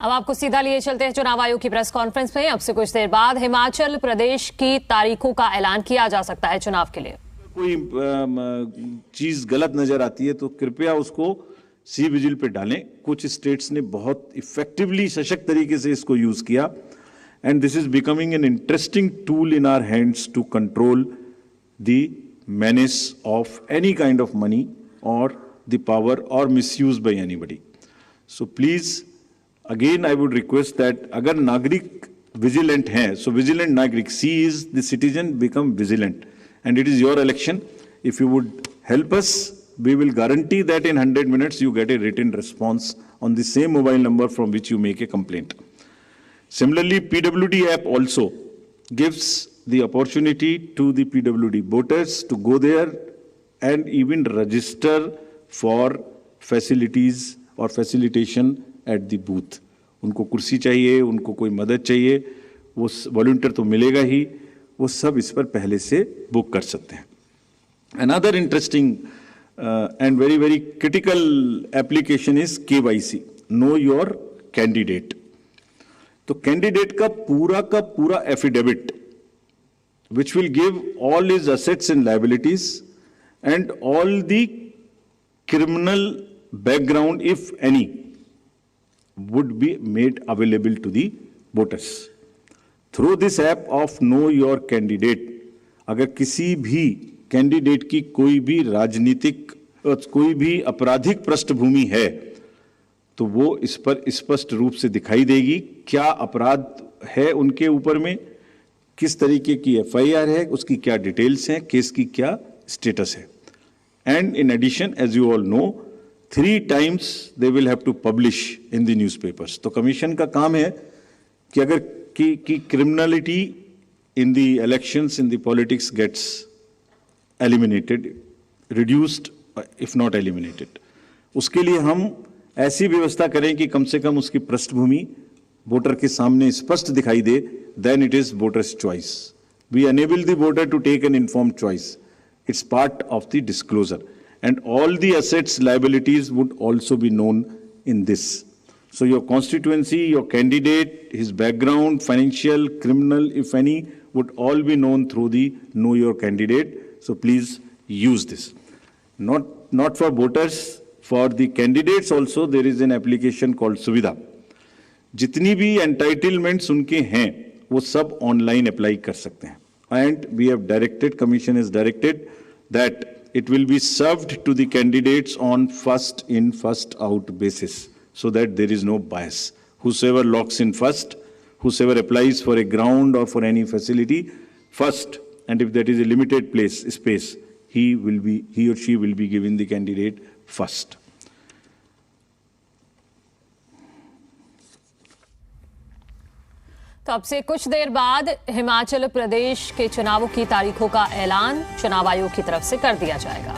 अब आपको सीधा लिए चलते हैं चुनाव आयोग की प्रेस कॉन्फ्रेंस में। अब से कुछ देर बाद हिमाचल प्रदेश की तारीखों का ऐलान किया जा सकता है चुनाव के लिए। कोई चीज गलत नजर आती है तो कृपया उसको सी विजिल पे डालें। कुछ स्टेट्स ने बहुत इफेक्टिवली सशक्त तरीके से इसको यूज किया and this is becoming an interesting tool in our hands to control the menace of any kind of money or the power or misuse by anybody. So please, again I would request that अगर नागरिक vigilant हैं, so vigilant नागरिक, C is the citizen become vigilant and it is your election. If you would help us, we will guarantee that in 100 minutes you get a written response on the same mobile number from which you make a complaint. Similarly, PWD app also gives the opportunity to the PWD voters to go there and even register for facilities or facilitation at the booth. उनको कुर्सी चाहिए, उनको कोई मदद चाहिए, वो volunteer तो मिलेगा ही, वो सब इस पर पहले से बुक कर सकते हैं. Another interesting and very critical application is KYC, Know Your Candidate. तो कैंडिडेट का पूरा affidavit which will give all his assets and liabilities and all the criminal background, if any, would be made available to the voters. Through this app of Know Your Candidate, अगर किसी भी candidate की कोई भी राजनीतिक कोई भी आपराधिक पृष्ठभूमि है तो वो इस पर स्पष्ट रूप से दिखाई देगी क्या अपराध है उनके ऊपर में, किस तरीके की एफआईआर है, उसकी क्या डिटेल्स हैं, केस की क्या स्टेटस है. And in addition, as you all know, 3 times they will have to publish in the newspapers. तो कमीशन का काम है कि अगर की criminality in the elections in the politics gets eliminated, reduced, if not eliminated, उसके लिए हम ऐसी व्यवस्था करें कि कम से कम उसकी पृष्ठभूमि वोटर के सामने स्पष्ट दिखाई दे. Then it is voter's choice. We enable the voter to take an informed choice. It's part of the disclosure. And all the assets, liabilities would also be known in this. So your constituency, your candidate, his background, financial, criminal, if any, would all be known through the Know Your Candidate. So please use this. Not for voters, for the candidates also there is an application called Suvidha. जितनी भी entitlements उनके हैं वो सब online apply कर सकते हैं. And we have directed, commission is directed that it will be served to the candidates on first in first out basis so that there is no bias. whosoever locks in first, whosoever applies for a ground or for any facility first, and if that is a limited space, he or she will be given the candidate first. तो अब से कुछ देर बाद हिमाचल प्रदेश के चुनावों की तारीखों का ऐलान चुनाव आयोग की तरफ से कर दिया जाएगा.